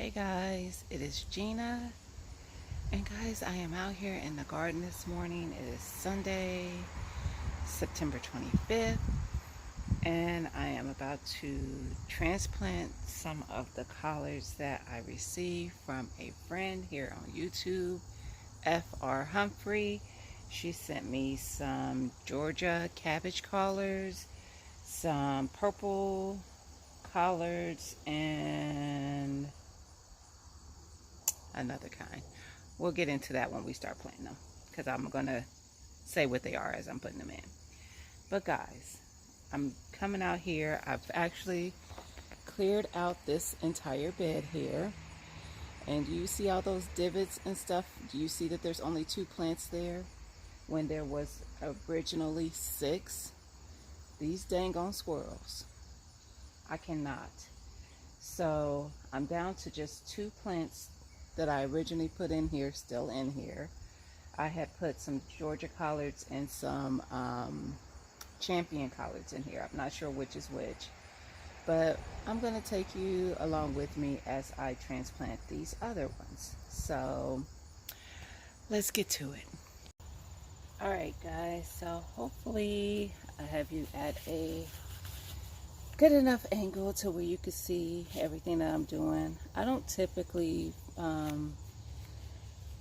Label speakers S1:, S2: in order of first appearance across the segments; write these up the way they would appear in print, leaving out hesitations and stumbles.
S1: Hey guys, it is Gina, and guys, I am out here in the garden this morning. It is Sunday, September 25th, and I am about to transplant some of the collards that I received from a friend here on YouTube, FR Humphrey. She sent me some Georgia cabbage collards, some purple collards, and another kind. We'll get into that when we start planting them, because I'm going to say what they are as I'm putting them in. But guys, I'm coming out here. I've actually cleared out this entire bed here. And do you see all those divots and stuff? Do you see that there's only 2 plants there when there was originally 6? These dang on squirrels. I cannot. So I'm down to just 2 plants that I originally put in here, still in here. I had put some Georgia collards and some champion collards in here. I'm not sure which is which, but I'm going to take you along with me as I transplant these other ones. So let's get to it. All right, guys, so hopefully I have you at a good enough angle to where you can see everything that I'm doing. I don't typically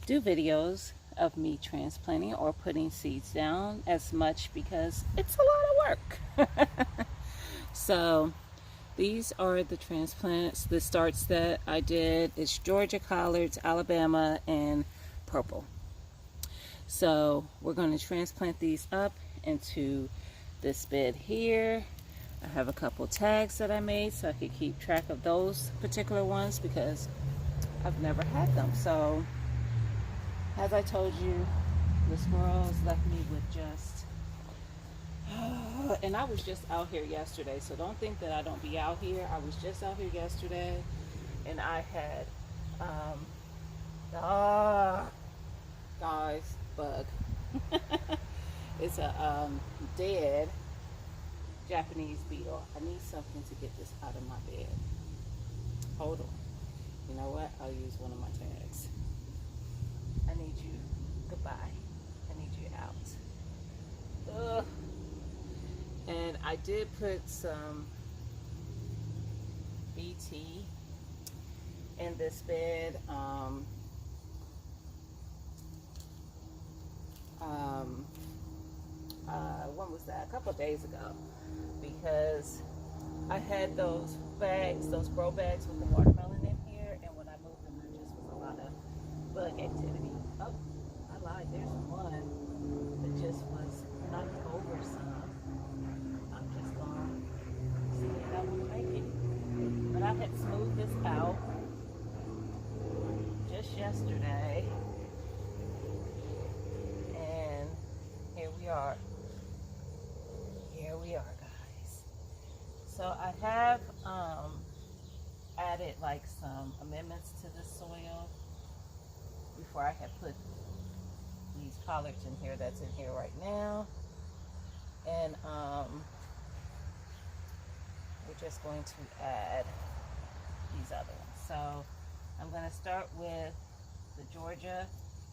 S1: do videos of me transplanting or putting seeds down as much because it's a lot of work. So these are the transplants, the starts that I did. It's Georgia collards, Alabama, and purple. So we're going to transplant these up into this bed here. I have a couple tags that I made so I could keep track of those particular ones because I've never had them. So as I told you, the squirrels left me with just and I was just out here yesterday, so don't think that I don't be out here. I was just out here yesterday and I had guys, bug. It's a dead Japanese beetle. I need something to get this out of my bed. Hold on. You know what? I'll use one of my tags. I need you. Goodbye. I need you out. Ugh. And I did put some BT in this bed. When was that? A couple of days ago, because I had those bags, those grow bags with the watermelon in here, and when I moved them, there just was a lot of bug activity. Oh, I lied. There's one that just was knocking over some. I'm just gonna see how we make it. But I had smoothed this out just yesterday, and here we are. Here we are, guys. So I have added like some amendments to the soil before I had put these collards in here that's in here right now. And we're just going to add these other ones. So I'm going to start with the Georgia,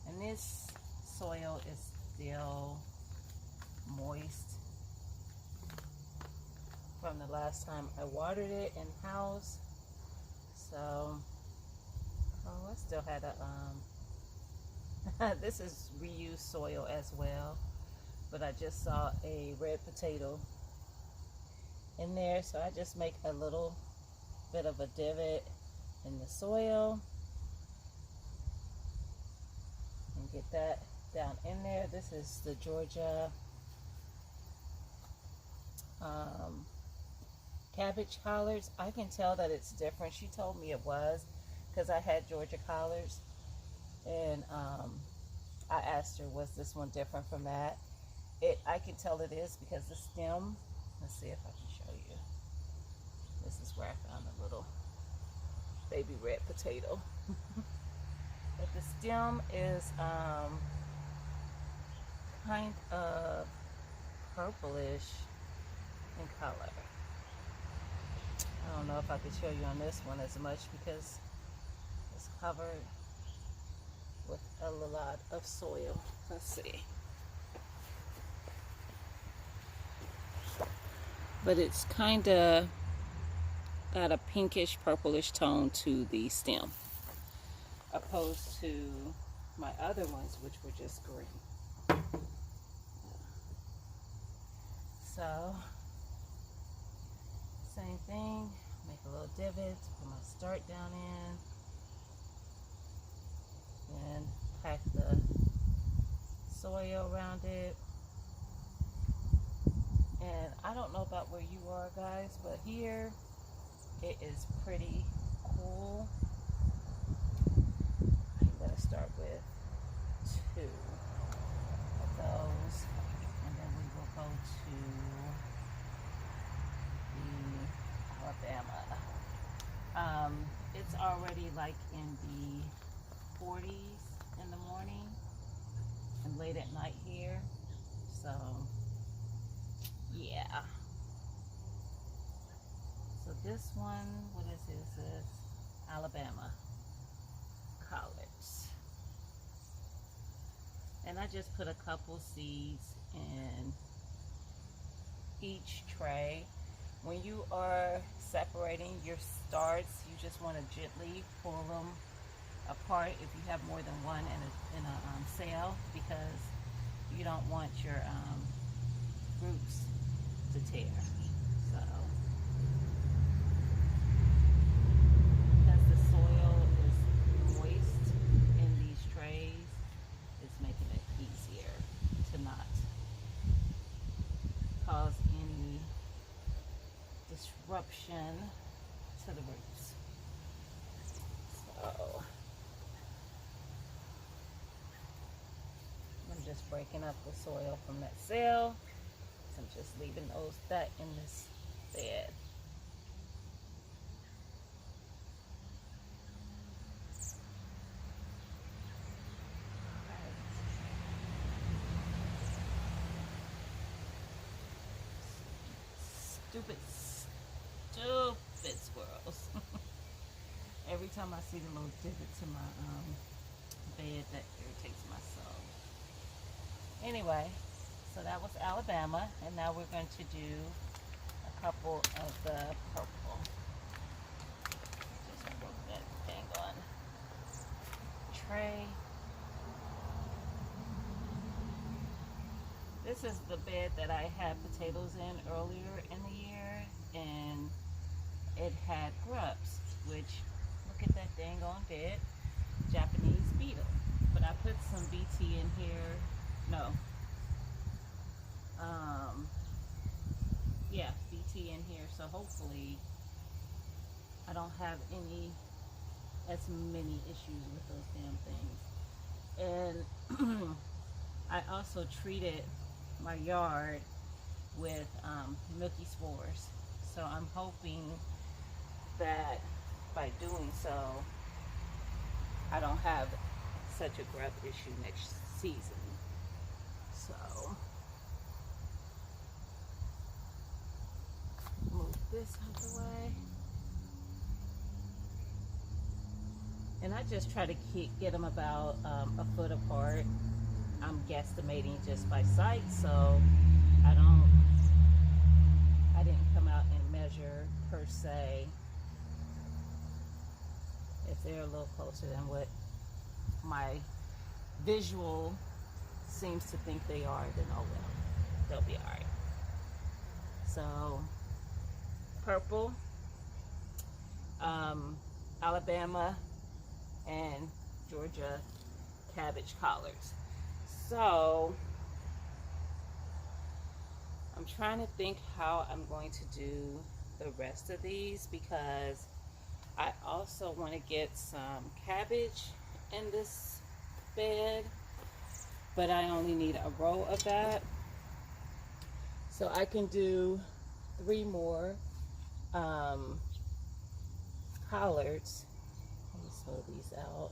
S1: and this soil is still moist from the last time I watered it in house. So I still had a this is reused soil as well, but I just saw a red potato in there, so I just make a little bit of a divot in the soil and get that down in there. This is the Georgia cabbage collards. I can tell that it's different. She told me it was because I had Georgia collards, and I asked her, was this one different from that? I can tell it is because the stem, let's see if I can show you. This is where I found a little baby red potato. But the stem is kind of purplish in color. I don't know if I could show you on this one as much because is covered with a lot of soil. Let's see. But it's kind of got a pinkish purplish tone to the stem, opposed to my other ones, which were just green. So same thing, make a little divot, put my start down in, and pack the soil around it. And I don't know about where you are, guys, but here it is pretty cool. I'm gonna start with 2 of those, and then we will go to the Alabama. It's already like in the 40s in the morning and late at night here, so yeah. So this one, what is this? It's Alabama collards. And I just put a couple seeds in each tray. When you are separating your starts, you just want to gently pull them apart if you have more than one in a cell, because you don't want your roots to tear. So because the soil is moist in these trays, it's making it easier to not cause any disruption to the roots. So I'm just breaking up the soil from that cell. I'm just leaving that in this bed. Stupid squirrels. Every time I see the little divot to my bed, that irritates my soul. Anyway, so that was Alabama, and now we're going to do a couple of the purple. Just broke that thing on tray. This is the bed that I had potatoes in earlier in the year, and it had grubs, which, look at that dang on bed, Japanese beetle. But I put some BT in here, yeah, BT in here, so hopefully I don't have as many issues with those damn things. And I also treated my yard with milky spores, so I'm hoping that by doing so I don't have such a grub issue next season. So move this out of the way, and I just try to get them about a foot apart. I'm guesstimating just by sight, so I didn't come out and measure per se. If they're a little closer than what my visual seems to think they are, then oh well, they'll be all right. So purple, Alabama, and Georgia cabbage collards. So I'm trying to think how I'm going to do the rest of these, because I also want to get some cabbage in this bed, but I only need a row of that. So I can do 3 more collards. Let me slow these out.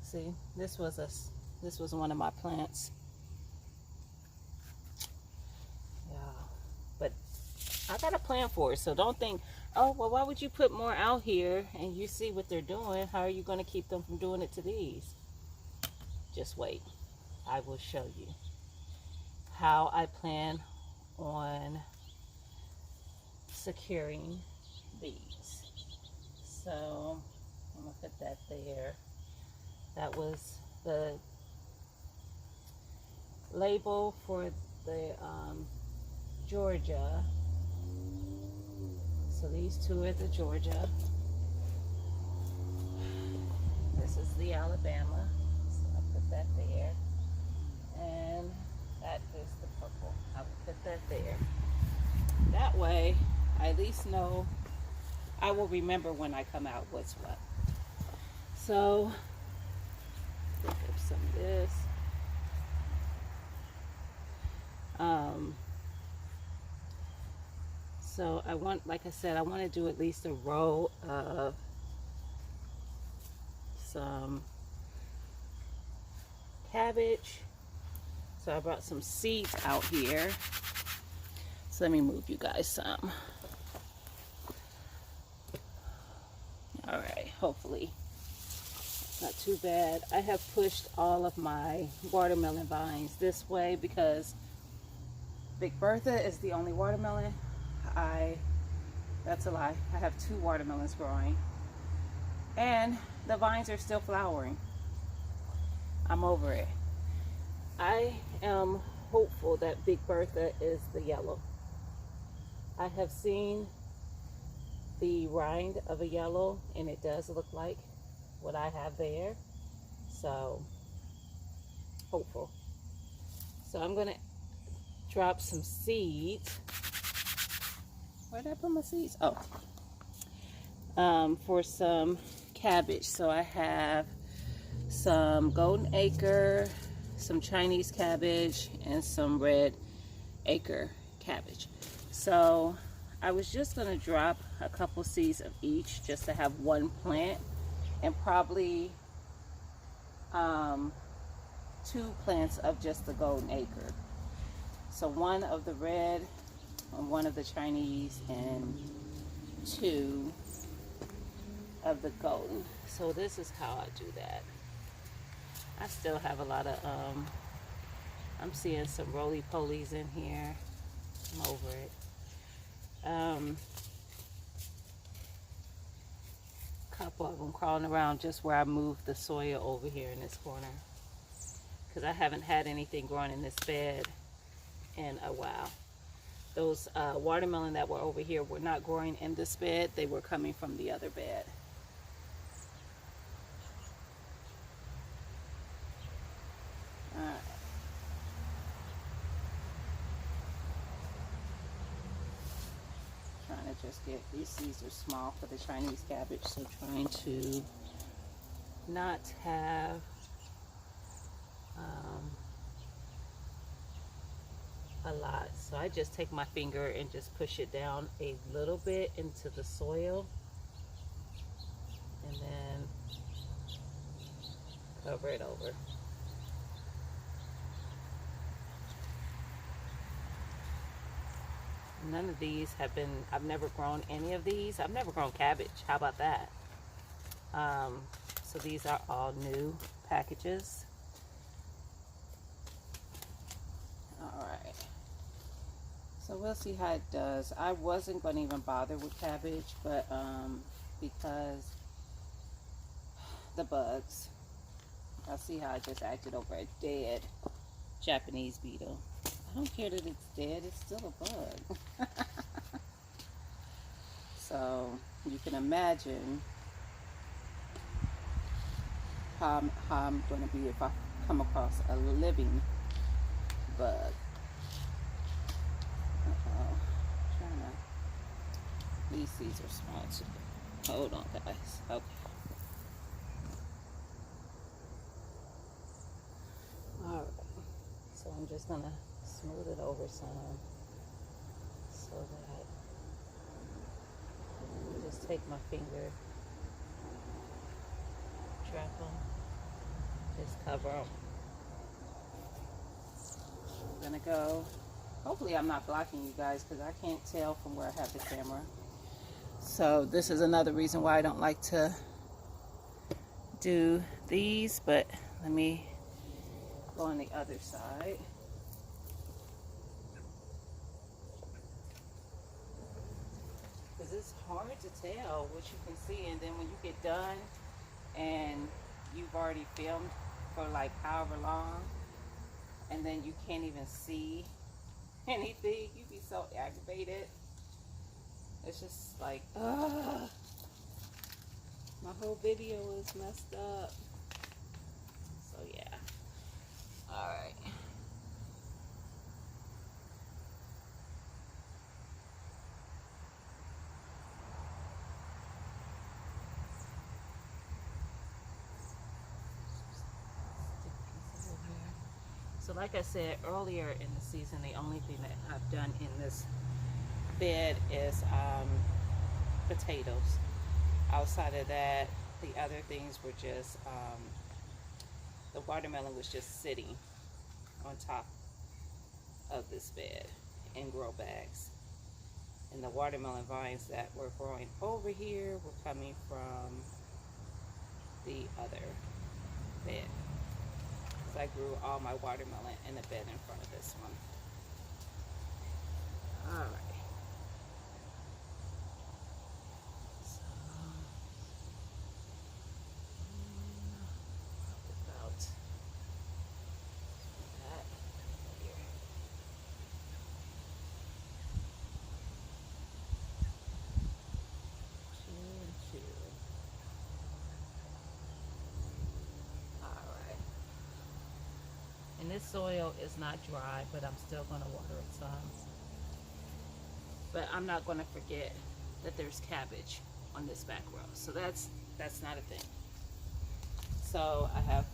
S1: See, this was one of my plants. Yeah, but I got a plan for it. So don't think, oh, well, why would you put more out here and you see what they're doing? How are you going to keep them from doing it to these? Just wait. I will show you how I plan on securing these. So I'm going to put that there. That was the label for the Georgia. So these two are the Georgia. This is the Alabama. So I'll put that there. And that is the purple. I will put that there. That way, I at least know, I will remember when I come out what's what. So, pick up some of this. So I want, like I said, I want to do at least a row of some cabbage. So I brought some seeds out here. So let me move you guys some. All right, hopefully not too bad. I have pushed all of my watermelon vines this way because Big Bertha is the only watermelon. That's a lie. I have 2 watermelons growing and the vines are still flowering. I'm over it. I am hopeful that Big Bertha is the yellow. I have seen the rind of a yellow and it does look like what I have there. So hopeful. So I'm gonna drop some seeds. Where did I put my seeds? Oh, for some cabbage. So I have some golden acre, some Chinese cabbage, and some red acre cabbage. So I was just gonna drop a couple seeds of each just to have one plant, and probably 2 plants of just the golden acre. So 1 of the red and 1 of the Chinese and 2 of the golden. So this is how I do that. I still have a lot of I'm seeing some roly-polies in here. I'm over it. Couple of them crawling around just where I moved the soil over here in this corner, because I haven't had anything growing in this bed in a while. Those watermelon that were over here were not growing in this bed. They were coming from the other bed. Alright. Trying to just get, these seeds are small for the Chinese cabbage, so trying to not have a lot. So I just take my finger and just push it down a little bit into the soil and then cover it over. None of these have been, I've never grown any of these. I've never grown cabbage. How about that? So these are all new packages. All right. So we'll see how it does. I wasn't going to even bother with cabbage, but because the bugs. I'll see how I just acted over a dead Japanese beetle. I don't care that it's dead, it's still a bug. So you can imagine how I'm going to be if I come across a living bug. These seeds are small too. Hold on, guys. Okay. Alright. So I'm just going to smooth it over some so that I just take my finger, trap them, just cover them. I'm going to go Hopefully I'm not blocking you guys because I can't tell from where I have the camera. So this is another reason why I don't like to do these, but let me go on the other side. Because it's hard to tell what you can see, and then when you get done and you've already filmed for like however long, and then you can't even see anything, you be so aggravated. It's just like, ugh, my whole video is messed up. So yeah, all right. So like I said earlier in the season, the only thing that I've done in this bed is potatoes. Outside of that, the other things were just, the watermelon was just sitting on top of this bed in grow bags. And the watermelon vines that were growing over here were coming from the other bed. I grew all my watermelon in the bed in front of this one. All right. So, about that here. Two. All right. And this soil is not dry, but I'm still going to water it some. But I'm not going to forget that there's cabbage on this back row. So that's not a thing. So I have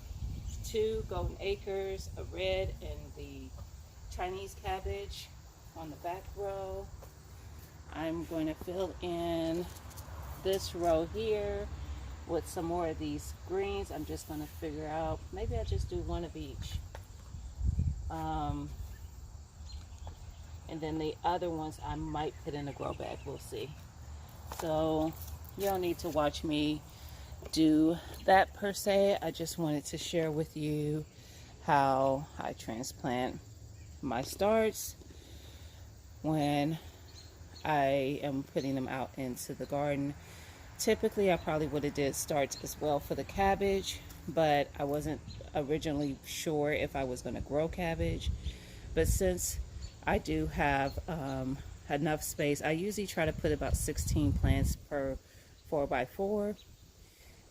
S1: 2 golden acres, a red and the Chinese cabbage on the back row. I'm going to fill in this row here with some more of these greens. I'm just going to figure out, maybe I'll just do one of each. And then the other ones I might put in a grow bag, we'll see. So you don't need to watch me do that per se. I just wanted to share with you how I transplant my starts when I am putting them out into the garden. Typically I probably would have did starts as well for the cabbage, but I wasn't originally sure if I was going to grow cabbage. But since I do have enough space, I usually try to put about 16 plants per 4x4,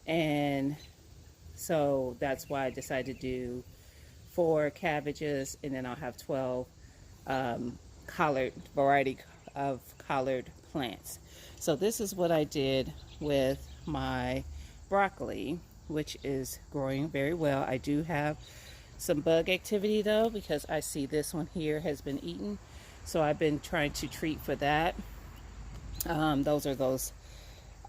S1: and so that's why I decided to do 4 cabbages, and then I'll have 12 variety of collard plants. So this is what I did with my broccoli, which is growing very well. I do have some bug activity though, because I see this one here has been eaten, so I've been trying to treat for that. Those are those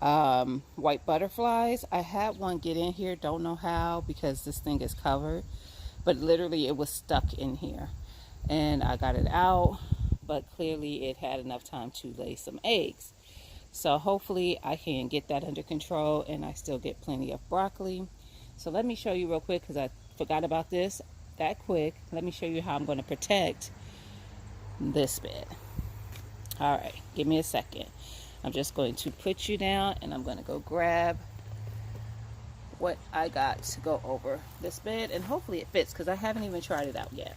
S1: white butterflies. I had one get in here, don't know how, because this thing is covered, but literally it was stuck in here, and I got it out, but clearly it had enough time to lay some eggs. So hopefully I can get that under control and I still get plenty of broccoli. So let me show you real quick, because I forgot about this that quick. Let me show you how I'm going to protect this bed. All right, give me a second. I'm just going to put you down and I'm going to go grab what I got to go over this bed, and hopefully it fits, because I haven't even tried it out yet.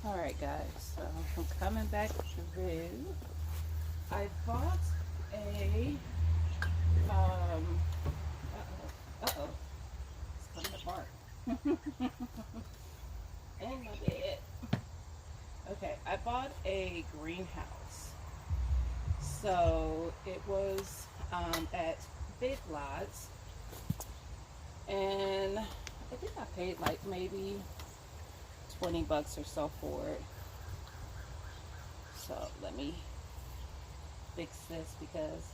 S1: Alright guys, so I'm coming back through. I bought a, uh-oh, it's coming apart. In my bed. Okay, I bought a greenhouse. So it was at Big Lots, and I think I paid like maybe 20 bucks or so for it. So let me fix this because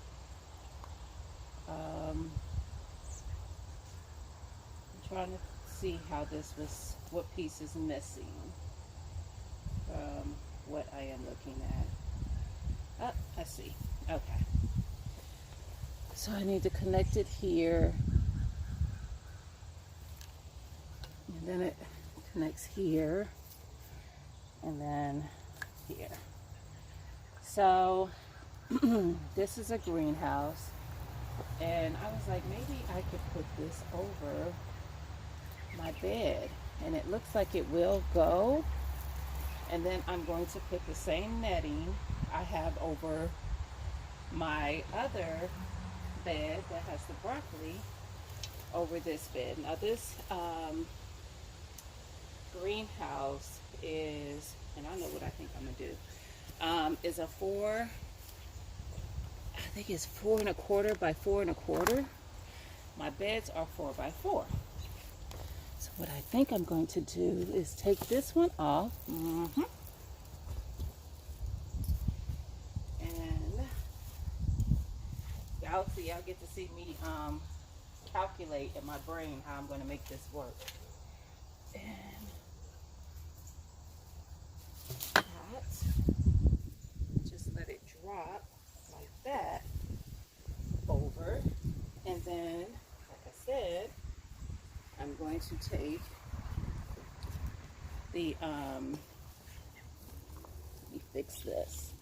S1: I'm trying to see how this was, what piece is missing from what I am looking at. Oh, I see. Okay. So I need to connect it here. And then it connects here. And then here. So this is a greenhouse. And I was like, maybe I could put this over my bed. And it looks like it will go. And then I'm going to put the same netting I have over my other bed that has the broccoli over this bed. Now this greenhouse is, and I know what I think I'm gonna do, is a I think it's 4¼ by 4¼ My beds are 4×4. So what I think I'm going to do is take this one off. And y'all get to see me calculate in my brain how I'm going to make this work. And that, just let it drop like that over. And then, like I said, I'm going to take the, let me fix this.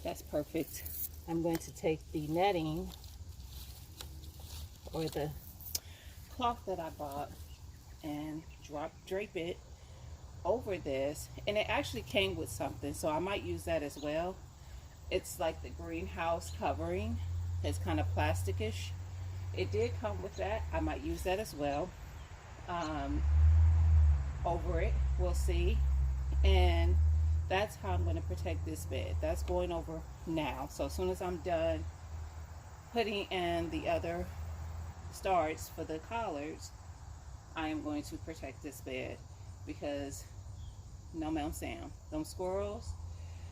S1: That's perfect. I'm going to take the netting or the cloth that I bought and drape it over this. And it actually came with something, so I might use that as well. It's like the greenhouse covering. It's kind of plasticish. It did come with that. I might use that as well. Over it, we'll see. And that's how I'm going to protect this bed. That's going over now. So as soon as I'm done putting in the other starts for the collards, I am going to protect this bed because no ma'am Sam, them squirrels,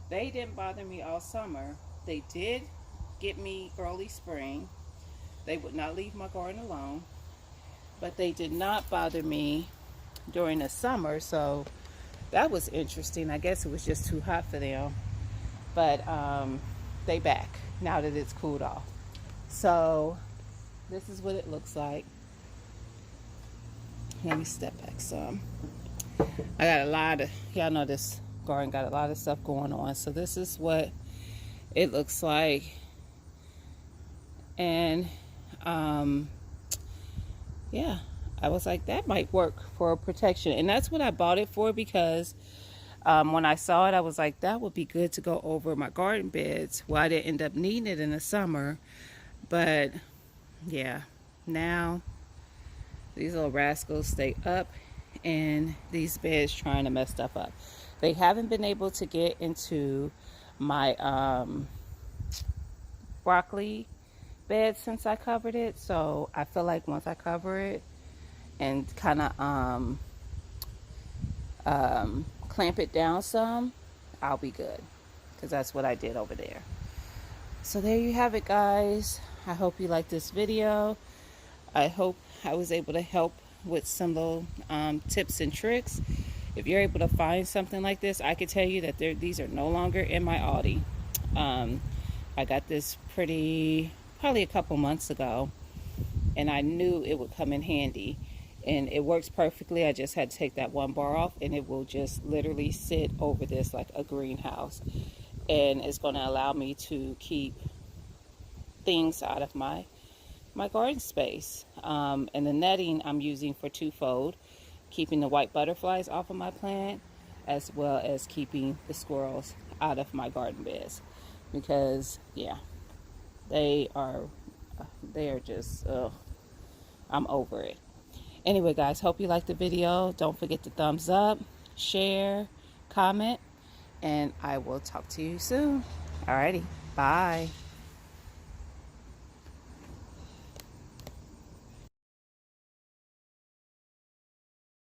S1: they didn't bother me all summer. They did get me early spring. They would not leave my garden alone, but they did not bother me during the summer. So that was interesting. I guess it was just too hot for them, but they back now that it's cooled off. So this is what it looks like. Let me step back some. I got a lot of, y'all know this garden got a lot of stuff going on. So this is what it looks like. And yeah, I was like, that might work for protection. And that's what I bought it for, because when I saw it, I was like, that would be good to go over my garden beds. Well, I didn't end up needing it in the summer, but yeah, now these little rascals stay up in these beds trying to mess stuff up. They haven't been able to get into my broccoli bed since I covered it. So I feel like once I cover it and kind of clamp it down some, I'll be good, because that's what I did over there. So there you have it, guys. I hope you liked this video. I hope I was able to help with some little tips and tricks. If you're able to find something like this, I can tell you that these are no longer in my Aldi. I got this probably a couple months ago, and I knew it would come in handy, and it works perfectly. I just had to take that one bar off, and it will just literally sit over this like a greenhouse, and it's going to allow me to keep things out of my garden space. And the netting I'm using for twofold, keeping the white butterflies off of my plant, as well as keeping the squirrels out of my garden beds, because yeah, they are just I'm over it. Anyway, guys, hope you liked the video. Don't forget to thumbs up, share, comment, and I will talk to you soon. Alrighty, bye.